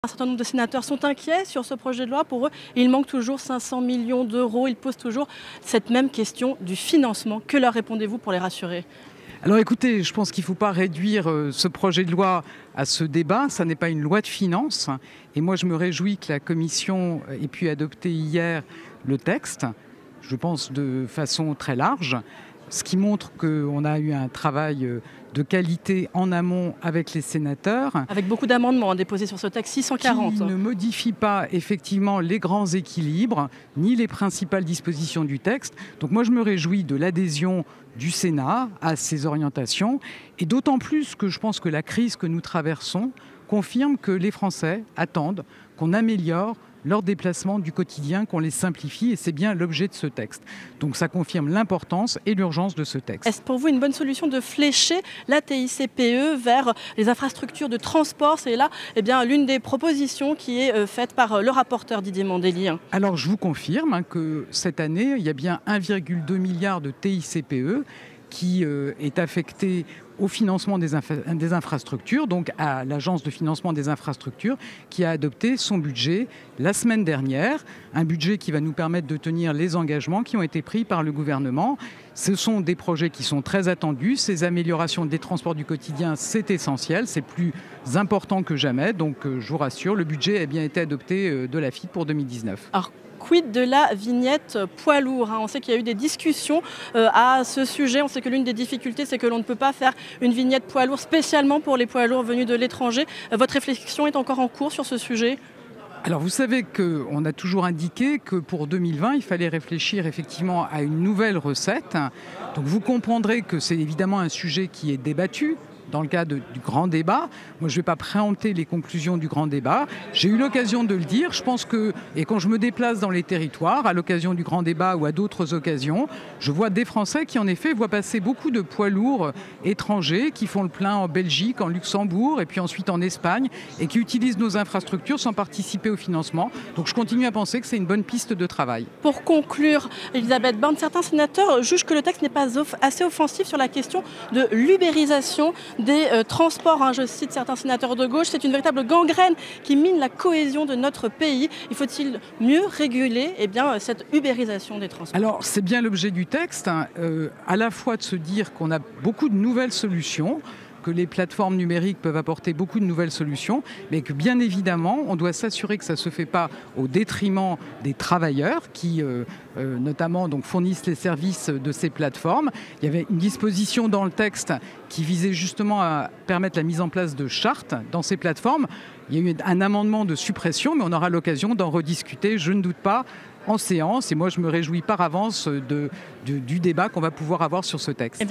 Un certain nombre de sénateurs sont inquiets sur ce projet de loi. Pour eux, il manque toujours 500 millions d'euros. Ils posent toujours cette même question du financement. Que leur répondez-vous pour les rassurer? Alors écoutez, je pense qu'il ne faut pas réduire ce projet de loi à ce débat. Ça n'est pas une loi de finances. Et moi, je me réjouis que la Commission ait pu adopter hier le texte, je pense de façon très large, ce qui montre qu'on a eu un travail de qualité en amont avec les sénateurs. Avec beaucoup d'amendements déposés sur ce texte, 640. Qui ne modifie pas effectivement les grands équilibres, ni les principales dispositions du texte. Donc moi, je me réjouis de l'adhésion du Sénat à ces orientations, et d'autant plus que je pense que la crise que nous traversons confirme que les Français attendent qu'on améliore leurs déplacements du quotidien, qu'on les simplifie, et c'est bien l'objet de ce texte. Donc ça confirme l'importance et l'urgence de ce texte. Est-ce pour vous une bonne solution de flécher la TICPE vers les infrastructures de transport? C'est là l'une des propositions qui est faite par le rapporteur Didier Mandelli. Alors je vous confirme que cette année, il y a bien 1,2 milliard de TICPE qui est affecté au financement des infrastructures, donc à l'Agence de financement des infrastructures, qui a adopté son budget la semaine dernière, un budget qui va nous permettre de tenir les engagements qui ont été pris par le gouvernement. Ce sont des projets qui sont très attendus. Ces améliorations des transports du quotidien, c'est essentiel, c'est plus important que jamais. Donc je vous rassure, le budget a bien été adopté de la FIP pour 2019. Alors, quid de la vignette poids lourd? On sait qu'il y a eu des discussions à ce sujet. On sait que l'une des difficultés, c'est que l'on ne peut pas faire une vignette poids lourd spécialement pour les poids lourds venus de l'étranger. Votre réflexion est encore en cours sur ce sujet? Alors vous savez qu'on a toujours indiqué que pour 2020, il fallait réfléchir effectivement à une nouvelle recette. Donc vous comprendrez que c'est évidemment un sujet qui est débattu dans le cadre du grand débat. Moi, je ne vais pas préempter les conclusions du grand débat. J'ai eu l'occasion de le dire. Je pense que, et quand je me déplace dans les territoires, à l'occasion du grand débat ou à d'autres occasions, je vois des Français qui, en effet, voient passer beaucoup de poids lourds étrangers qui font le plein en Belgique, en Luxembourg et puis ensuite en Espagne et qui utilisent nos infrastructures sans participer au financement. Donc, je continue à penser que c'est une bonne piste de travail. Pour conclure, Elisabeth Borne, certains sénateurs jugent que le texte n'est pas assez offensif sur la question de l'ubérisation des transports. Je cite certains sénateurs de gauche, c'est une véritable gangrène qui mine la cohésion de notre pays. Il faut-il mieux réguler cette ubérisation des transports? Alors c'est bien l'objet du texte, à la fois de se dire qu'on a beaucoup de nouvelles solutions, que les plateformes numériques peuvent apporter beaucoup de nouvelles solutions, mais que bien évidemment, on doit s'assurer que ça ne se fait pas au détriment des travailleurs qui, notamment, fournissent les services de ces plateformes. Il y avait une disposition dans le texte qui visait justement à permettre la mise en place de chartes dans ces plateformes. Il y a eu un amendement de suppression, mais on aura l'occasion d'en rediscuter, je ne doute pas, en séance. Et moi, je me réjouis par avance du débat qu'on va pouvoir avoir sur ce texte.